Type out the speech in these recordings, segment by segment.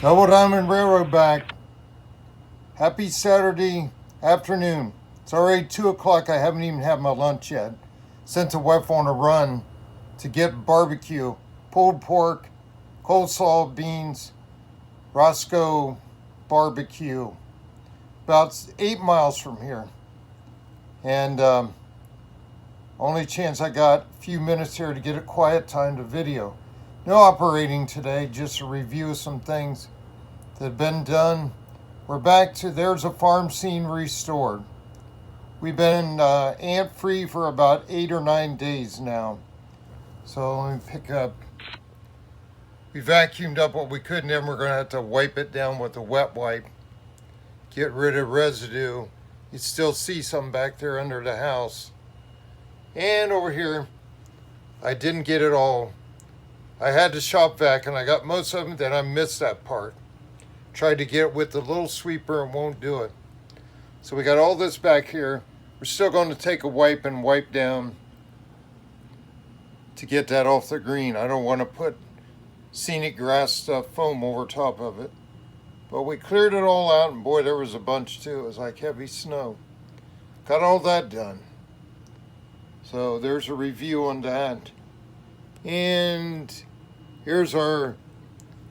Double Diamond Railroad back. Happy Saturday afternoon. It's already 2 o'clock. I haven't even had my lunch yet. Sent the wife on a run to get barbecue, pulled pork, coleslaw, beans, Roscoe barbecue. About 8 miles from here. And only chance I got a few minutes here to get a quiet time to video. No operating today, just a review of some things that have been done. We're back to there's a farm scene restored. We've been ant free for about 8 or 9 days now. So let me pick up. We vacuumed up what we could, and then we're going to have to wipe it down with a wet wipe. Get rid of residue. You still see some back there under the house. And over here, I didn't get it all. I had to shop vac and I got most of them, then I missed that part. Tried to get it with the little sweeper and won't do it. So we got all this back here. We're still going to take a wipe and wipe down to get that off the green. I don't want to put scenic grass stuff, foam over top of it. But we cleared it all out, and boy, there was a bunch too. It was like heavy snow. Got all that done. So there's a review on that. And here's our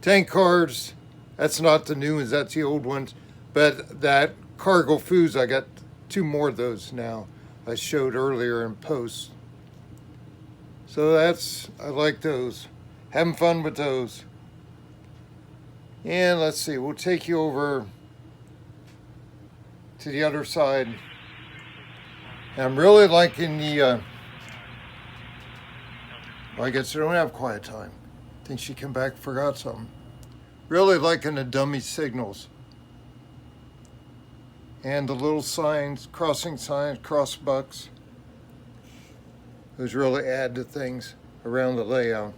tank cars. That's not the new ones, that's the old ones. But that Cargill Foods, I got 2 more of those now. I showed earlier in post. So I like those. Having fun with those. And let's see, we'll take you over to the other side. And I'm really liking the, well, I guess I don't have quiet time. I think she came back, forgot something. Really liking the dummy signals. And the little signs, crossing signs, cross bucks. Those really add to things around the layout.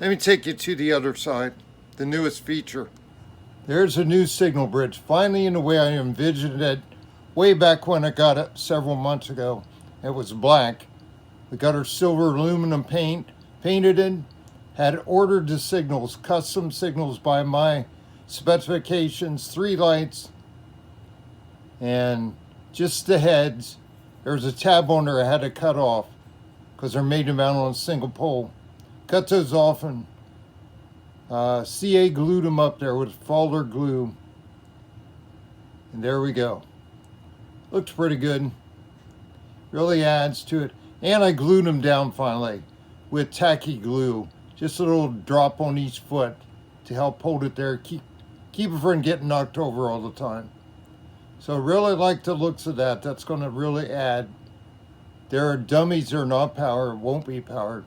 Let me take you to the other side, the newest feature. There's a new signal bridge, finally in the way I envisioned it way back when I got it several months ago. It was black. We got our silver aluminum paint, painted it, had ordered the signals, custom signals by my specifications, 3 lights, and just the heads. There's a tab on there I had to cut off because they're made to mount on a single pole. Cut those off and CA glued them up there with folder glue. And there we go. Looks pretty good. Really adds to it. And I glued them down finally with tacky glue. Just a little drop on each foot to help hold it there. Keep it from getting knocked over all the time. So really like the looks of that. That's going to really add. There are dummies that are not powered, won't be powered.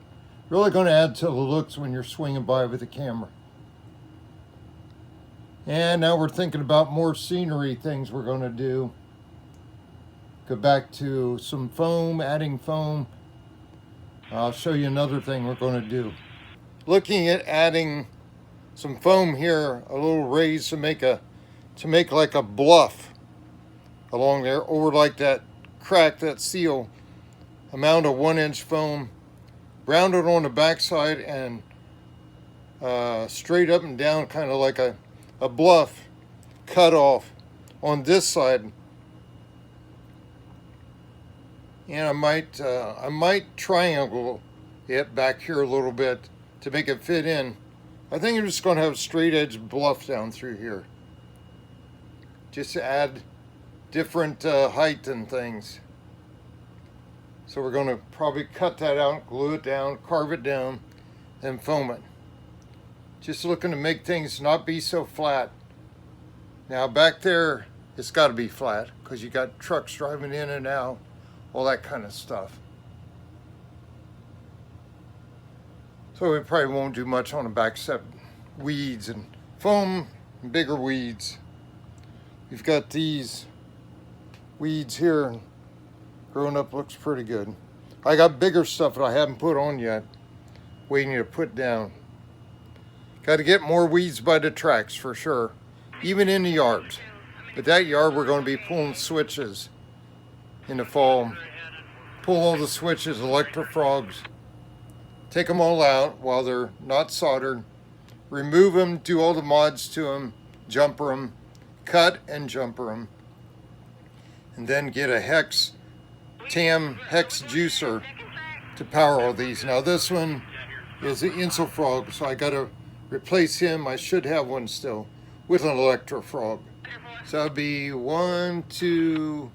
Really going to add to the looks when you're swinging by with the camera. And now we're thinking about more scenery things we're going to do. Go back to some foam, adding foam. I'll show you another thing we're going to do. Looking at adding some foam here, a little raise to make like a bluff along there, or like that crack, that seal, amount of 1-inch foam, rounded on the backside and straight up and down, kind of like a bluff cut off on this side. And I might triangle it back here a little bit to make it fit in. I think I'm just going to have a straight edge bluff down through here, just to add different height and things. So we're going to probably cut that out, glue it down, carve it down, and foam it. Just looking to make things not be so flat. Now back there, it's got to be flat because you got trucks driving in and out, all that kind of stuff. So we probably won't do much on the back except weeds and foam and bigger weeds. We've got these weeds here. Growing up looks pretty good. I got bigger stuff that I haven't put on yet, waiting to put down. Got to get more weeds by the tracks for sure, even in the yards. But that yard we're going to be pulling switches in the fall. Pull all the switches, electric frogs. Take them all out while they're not soldered. remove them, do all the mods to them, jumper them, cut and jumper them, and then get a TAM hex juicer to power all these. Now this one is an InsulFrog, so I got to replace him. I should have one still with an ElectroFrog. So that'd be 1, 2,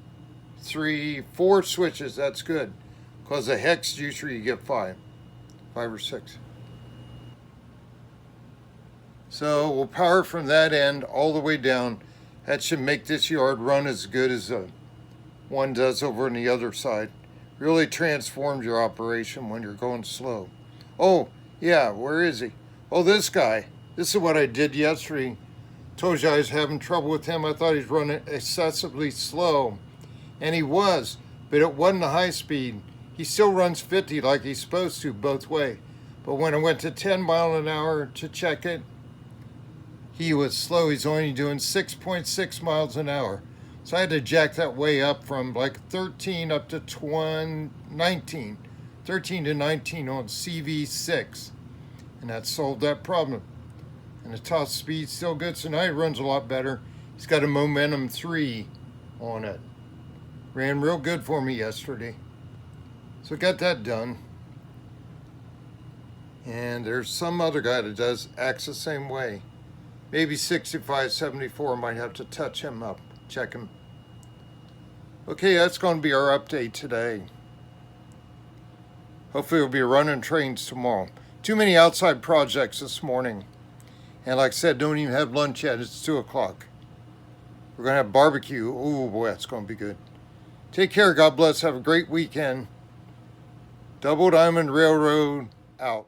3, 4 switches. That's good, because a hex juicer you get 5 or 6. So we'll power from that end all the way down. That should make this yard run as good as one does over on the other side. Really transforms your operation when you're going slow. Oh, yeah, where is he? Oh, this guy. This is what I did yesterday. Told you I was having trouble with him. I thought he's running excessively slow. And he was, but it wasn't a high speed. He still runs 50 like he's supposed to both way. But when I went to 10 miles an hour to check it, he was slow. He's only doing 6.6 miles an hour. So I had to jack that way up from like 13 up to 19. 13 to 19 on CV6. And that solved that problem. And the top speed's still good, so now he runs a lot better. He's got a Momentum 3 on it. Ran real good for me yesterday. So got that done. And there's some other guy that acts the same way. Maybe 65, 74, might have to touch him up, check him. Okay, that's going to be our update today. Hopefully we'll be running trains tomorrow. Too many outside projects this morning. And like I said, don't even have lunch yet. It's 2 o'clock. We're going to have barbecue. Oh boy, that's going to be good. Take care. God bless. Have a great weekend. Double Diamond Railroad out.